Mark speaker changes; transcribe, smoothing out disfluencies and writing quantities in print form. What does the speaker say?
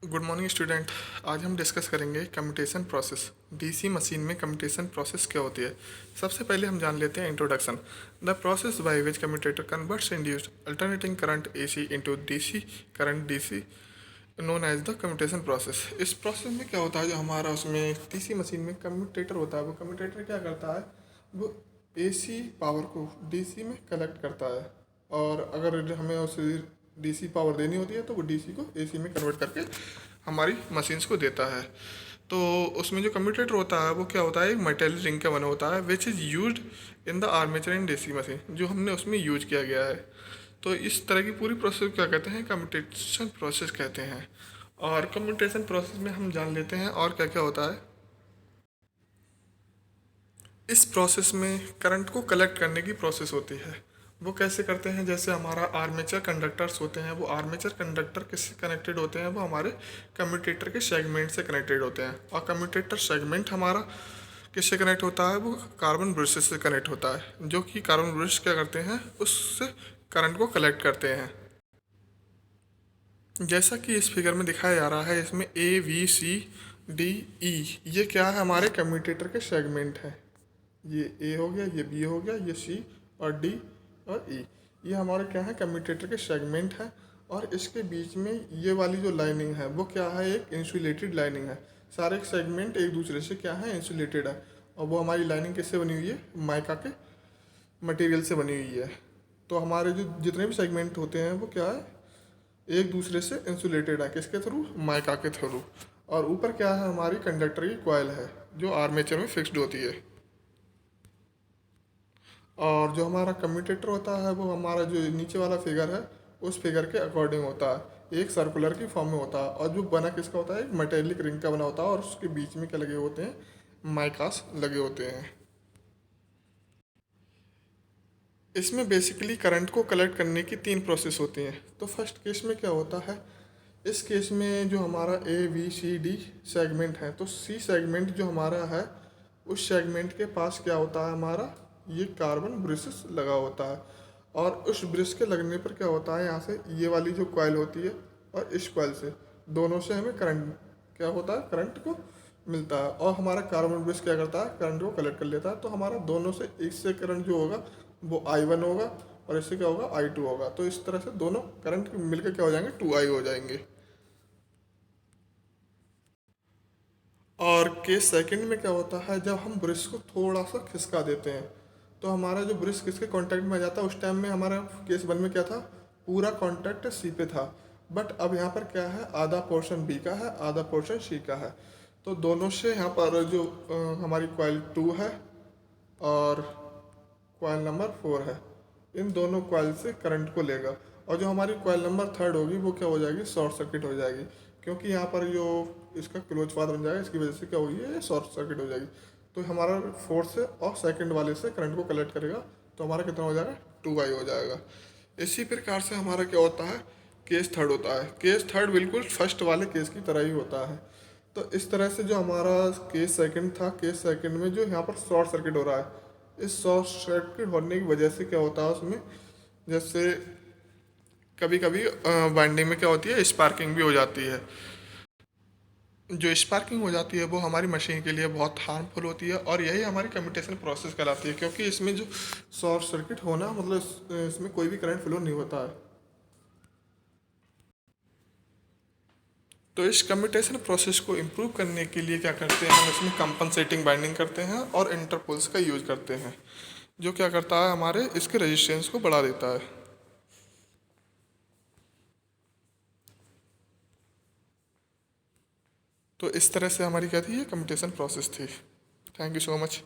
Speaker 1: Good morning student. आज हम discuss करेंगे कम्यूटेशन प्रोसेस। डीसी मशीन में कम्यूटेशन प्रोसेस क्या होती है। सबसे पहले हम जान लेते हैं introduction. The process by which commutator converts induced alternating current AC into DC current DC known as the commutation process. इस प्रोसेस में क्या होता है, जो हमारा उसमें डीसी मशीन में कम्यूटेटर होता है, वो कम्यूटेटर क्या करता है, वो एसी पावर को डीसी में कलेक्ट करता है, और अगर हमें उसे डीसी पावर देनी होती है तो वो डीसी को एसी में कन्वर्ट करके हमारी मशीन्स को देता है। तो उसमें जो कम्यूटेटर होता है वो क्या होता है, एक मेटल रिंग का बना होता है which is used in the armature in DC machine, जो हमने उसमें यूज किया गया है। तो इस तरह की पूरी प्रोसेस क्या कहते हैं, कम्यूटेशन प्रोसेस कहते हैं। और कम्यूटेशन प्रोसेस में हम जान लेते हैं और क्या क्या होता है। इस प्रोसेस में करंट को कलेक्ट करने की प्रोसेस होती है। वो कैसे करते हैं, जैसे हमारा आर्मेचर कंडक्टर्स होते हैं, वो आर्मेचर कंडक्टर किससे कनेक्टेड होते हैं, वो हमारे कम्यूटेटर के सेगमेंट से कनेक्टेड होते हैं। और कम्यूटेटर सेगमेंट हमारा किससे कनेक्ट होता है, वो कार्बन ब्रशेस से कनेक्ट होता है, जो कि कार्बन ब्रश क्या करते हैं, उससे करंट को कलेक्ट करते हैं। जैसा कि इस फिगर में दिखाया जा रहा है, इसमें A B C D E, ये क्या है, हमारे कम्यूटेटर के सेगमेंट हैं। ये ए हो गया, ये बी हो गया, ये सी और डी और ई, ये हमारे क्या है, कम्यूटेटर के सेगमेंट है। और इसके बीच में ये वाली जो लाइनिंग है वो क्या है, एक इंसुलेटेड लाइनिंग है। सारे सेगमेंट एक दूसरे से क्या है, इंसुलेटेड है। और वो हमारी लाइनिंग किससे बनी हुई है, माइका के मटेरियल से बनी हुई है। तो हमारे जो जितने भी सेगमेंट होते हैं वो क्या है, एक दूसरे से इंसुलेटेड है, किसके थ्रू, माइका के थ्रू। और ऊपर क्या है, हमारी कंडक्टर की कॉइल है जो आर्मेचर में फिक्स्ड होती है। और जो हमारा कम्यूटेटर होता है वो हमारा जो नीचे वाला फिगर है उस फिगर के अकॉर्डिंग होता है, एक सर्कुलर की फॉर्म में होता है। और जो बना किसका होता है, एक मेटेलिक रिंग का बना होता है, और उसके बीच में क्या लगे होते हैं, माइकास लगे होते हैं। इसमें बेसिकली करंट को कलेक्ट करने की तीन प्रोसेस होती हैं। तो फर्स्ट केस में क्या होता है, इस केस में जो हमारा A B C D segment है, तो सी सेगमेंट जो हमारा है, उस सेगमेंट के पास क्या होता है, हमारा ये कार्बन ब्रिसेस लगा होता है। और उस ब्रिस के लगने पर क्या होता है, यहाँ से ये वाली जो कॉइल होती है और इस कॉइल से, दोनों से हमें करंट क्या होता है, करंट को मिलता है। और हमारा कार्बन ब्रिस क्या करता है, करंट को कलेक्ट कर लेता है। तो हमारा दोनों से इससे करंट जो होगा वो I1 होगा, और इससे क्या होगा, I2 होगा। तो इस तरह से दोनों करंट मिलकर क्या हो जाएंगे, 2I हो जाएंगे। और केस सेकंड में क्या होता है, जब हम ब्रश को थोड़ा सा खिसका देते हैं तो हमारा जो ब्रश किसके कांटेक्ट में आ जाता है, उस टाइम में हमारा केस वन में क्या था, पूरा कांटेक्ट सी पे था। बट अब यहाँ पर क्या है, आधा पोर्शन बी का है, आधा पोर्शन सी का है। तो दोनों से यहाँ पर जो हमारी कॉइल 2 है और कॉइल नंबर 4 है, इन दोनों कॉइल से करंट को लेगा। और जो हमारी कॉइल नंबर 3 होगी वो क्या हो जाएगी, शॉर्ट सर्किट हो जाएगी। क्योंकि यहाँ पर जो इसका क्लोज पाथ बन जाएगा, इसकी वजह से क्या होगी, ये शॉर्ट सर्किट हो जाएगी। तो हमारा फोर्थ से और सेकंड वाले से करंट को कलेक्ट करेगा, तो हमारा कितना हो जाएगा, 2I हो जाएगा। इसी प्रकार से हमारा क्या होता है, केस थर्ड होता है। केस थर्ड बिल्कुल फर्स्ट वाले केस की तरह ही होता है। तो इस तरह से जो हमारा केस सेकंड था, केस सेकंड में जो यहाँ पर शॉर्ट सर्किट हो रहा है, इस शॉर्ट सर्किट होने की वजह से क्या होता है उसमें, जैसे कभी कभी बाइंडिंग में क्या होती है, स्पार्किंग भी हो जाती है। जो स्पार्किंग हो जाती है वो हमारी मशीन के लिए बहुत हार्मफुल होती है, और यही हमारी कम्यूटेशन प्रोसेस कहलाती है। क्योंकि इसमें जो शॉर्ट सर्किट होना मतलब इसमें कोई भी करंट फ्लो नहीं होता है। तो इस कम्यूटेशन प्रोसेस को इम्प्रूव करने के लिए क्या करते हैं, हम इसमें कंपनसेटिंग बाइंडिंग करते हैं और इंटरपोल्स का यूज करते हैं, जो क्या करता है, हमारे इसके रेजिस्टेंस को बढ़ा देता है। तो इस तरह से हमारी क्या थी, ये कम्यूटेशन प्रोसेस थी। Thank you so much.